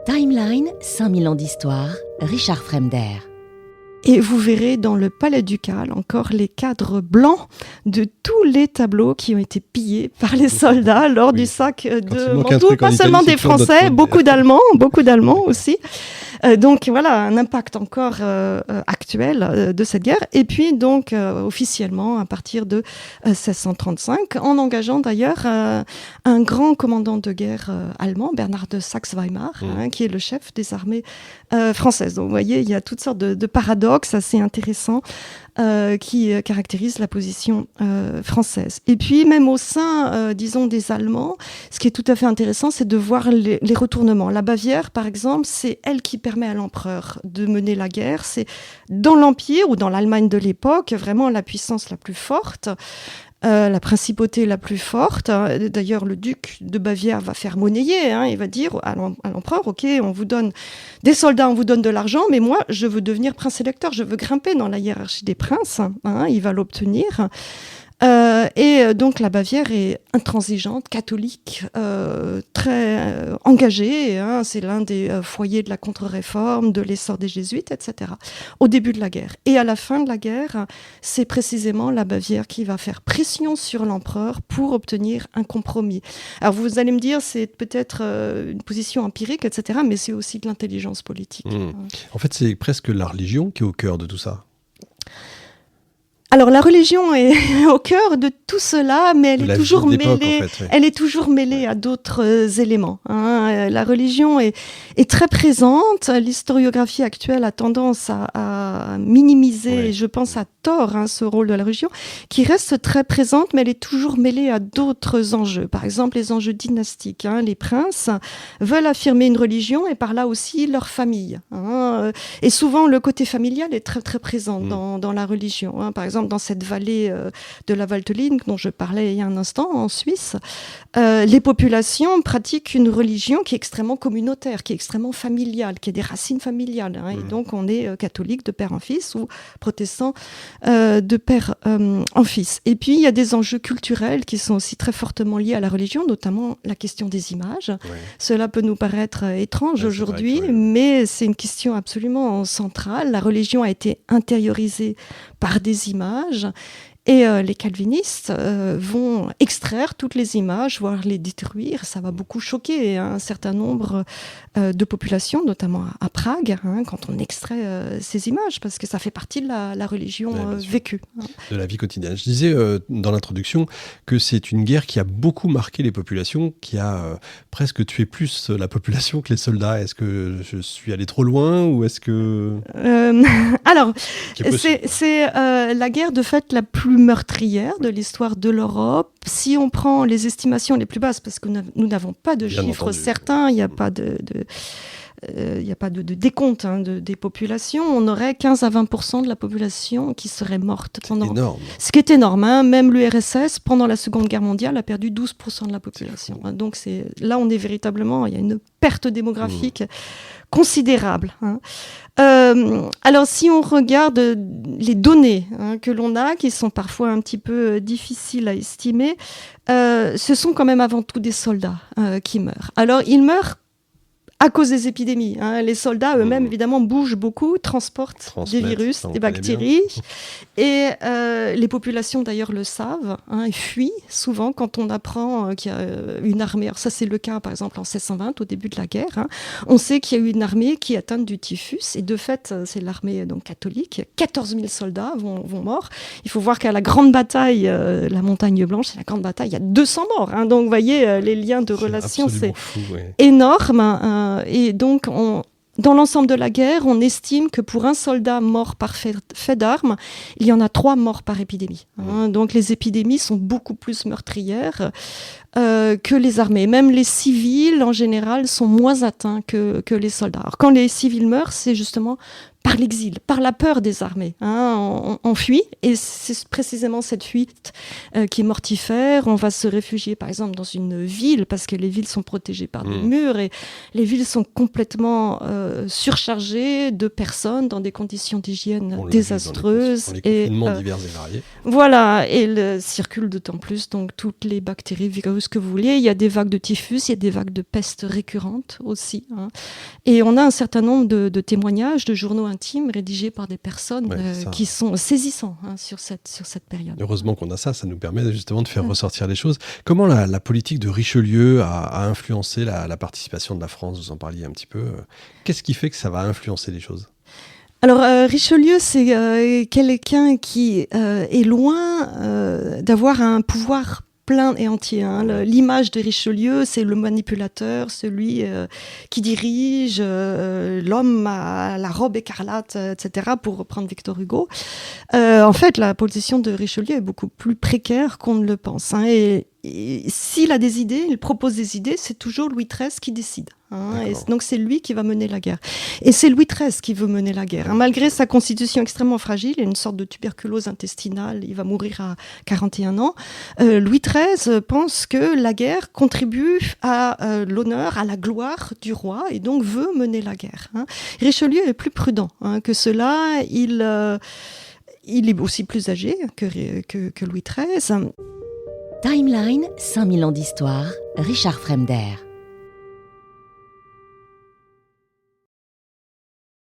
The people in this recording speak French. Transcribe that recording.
Timeline, 5000 ans d'histoire, Richard Fremder. Et vous verrez dans le Palais ducal encore les cadres blancs de tous les tableaux qui ont été pillés par les soldats lors du sac de Mantoue. Pas seulement des Français, beaucoup d'Allemands aussi. Donc voilà, un impact encore actuel de cette guerre. Et puis donc officiellement à partir de 1635, en engageant d'ailleurs un grand commandant de guerre allemand, Bernard de Saxe-Weimar, qui est le chef des armées françaises. Donc vous voyez, il y a toutes sortes de paradoxes assez intéressants qui caractérisent la position française. Et puis même au sein, disons, des Allemands, ce qui est tout à fait intéressant, c'est de voir les retournements. La Bavière, par exemple, c'est elle qui permet à l'empereur de mener la guerre. C'est dans l'Empire ou dans l'Allemagne de l'époque, vraiment la puissance la plus forte. La principauté la plus forte. D'ailleurs, le duc de Bavière va faire monnayer. Il va dire à l'empereur, OK, on vous donne des soldats, on vous donne de l'argent, mais moi, je veux devenir prince électeur, je veux grimper dans la hiérarchie des princes. Il va l'obtenir. Et donc la Bavière est intransigeante, catholique, très engagée. C'est l'un des foyers de la contre-réforme, de l'essor des jésuites, etc. Au début de la guerre. Et à la fin de la guerre, c'est précisément la Bavière qui va faire pression sur l'empereur pour obtenir un compromis. Alors vous allez me dire, c'est peut-être une position empirique, etc., mais c'est aussi de l'intelligence politique. En fait, c'est presque la religion qui est au cœur de tout ça. Alors la religion est au cœur de tout cela, mais elle est toujours mêlée. En fait, elle est toujours mêlée à d'autres éléments. La religion est très présente. L'historiographie actuelle a tendance à minimiser, je pense à tort, ce rôle de la religion, qui reste très présente, mais elle est toujours mêlée à d'autres enjeux. Par exemple, les enjeux dynastiques. Les princes veulent affirmer une religion et par là aussi leur famille. Et souvent, le côté familial est très très présent dans la religion. Par exemple, dans cette vallée de la Valteline dont je parlais il y a un instant, en Suisse, les populations pratiquent une religion qui est extrêmement communautaire, qui est extrêmement familiale, qui a des racines familiales. Et donc, on est catholique de père en fils ou protestant de père en fils. Et puis, il y a des enjeux culturels qui sont aussi très fortement liés à la religion, notamment la question des images. Cela peut nous paraître étrange aujourd'hui, mais c'est une question absolument centrale. La religion a été intériorisée par des images. Et les calvinistes vont extraire toutes les images, voire les détruire. Ça va beaucoup choquer un certain nombre de populations, notamment à Prague, quand on extrait ces images, parce que ça fait partie de la religion vécue. De la vie quotidienne. Je disais dans l'introduction que c'est une guerre qui a beaucoup marqué les populations, qui a presque tué plus la population que les soldats. Est-ce que je suis allé trop loin ou est-ce que... Alors, c'est la guerre de fait la plus meurtrière de l'histoire de l'Europe. Si on prend les estimations les plus basses, parce que nous n'avons pas de chiffres certains, il n'y a pas de décompte des populations, on aurait 15 à 20% de la population qui serait morte. C'est énorme. Ce qui est énorme. Même l'URSS, pendant la Seconde Guerre mondiale, a perdu 12% de la population. Donc là, on est véritablement... Il y a une perte démographique considérable. Alors, si on regarde les données que l'on a, qui sont parfois un petit peu difficiles à estimer, ce sont quand même avant tout des soldats qui meurent. Alors, ils meurent à cause des épidémies. Les soldats eux-mêmes, évidemment, bougent beaucoup, transportent des virus, des bactéries. Et les populations, d'ailleurs, le savent. Ils fuient souvent quand on apprend qu'il y a une armée. Alors ça, c'est le cas, par exemple, en 1620, au début de la guerre. On sait qu'il y a eu une armée qui est atteinte du typhus. Et de fait, c'est l'armée catholique. 14 000 soldats vont morts. Il faut voir qu'à la grande bataille, la Montagne Blanche, c'est la grande bataille, il y a 200 morts. Donc, vous voyez, les liens de relation, c'est énorme. Et donc, dans l'ensemble de la guerre, on estime que pour un soldat mort par fait d'armes, il y en a 3 morts par épidémie. Donc les épidémies sont beaucoup plus meurtrières que les armées. Même les civils, en général, sont moins atteints que les soldats. Alors quand les civils meurent, c'est justement par l'exil, par la peur des armées. On fuit, et c'est précisément cette fuite qui est mortifère. On va se réfugier, par exemple, dans une ville, parce que les villes sont protégées par des murs, et les villes sont complètement surchargées de personnes dans des conditions d'hygiène désastreuses. Dans les confinements divers et variés. Voilà, et circulent d'autant plus donc toutes les bactéries, virus, ce que vous voulez. Il y a des vagues de typhus, il y a des vagues de peste récurrentes aussi. Et on a un certain nombre de témoignages, de journaux intimes rédigés par des personnes qui sont saisissants sur cette période. Heureusement qu'on a ça nous permet justement de faire ressortir les choses. Comment la politique de Richelieu a influencé la participation de la France? Vous en parliez un petit peu. Qu'est-ce qui fait que ça va influencer les choses? Alors Richelieu, c'est quelqu'un qui est loin d'avoir un pouvoir plein et entier. L'image de Richelieu, c'est le manipulateur, celui qui dirige, l'homme à la robe écarlate, etc., pour reprendre Victor Hugo. En fait, la position de Richelieu est beaucoup plus précaire qu'on ne le pense. Et s'il a des idées, il propose des idées, c'est toujours Louis XIII qui décide. Et donc c'est lui qui va mener la guerre. Et c'est Louis XIII qui veut mener la guerre. Malgré sa constitution extrêmement fragile, il a une sorte de tuberculose intestinale, il va mourir à 41 ans. Louis XIII pense que la guerre contribue à l'honneur, à la gloire du roi, et donc veut mener la guerre. Richelieu est plus prudent que cela. Il est aussi plus âgé que Louis XIII. Timeline, 5000 ans d'histoire, Richard Fremder.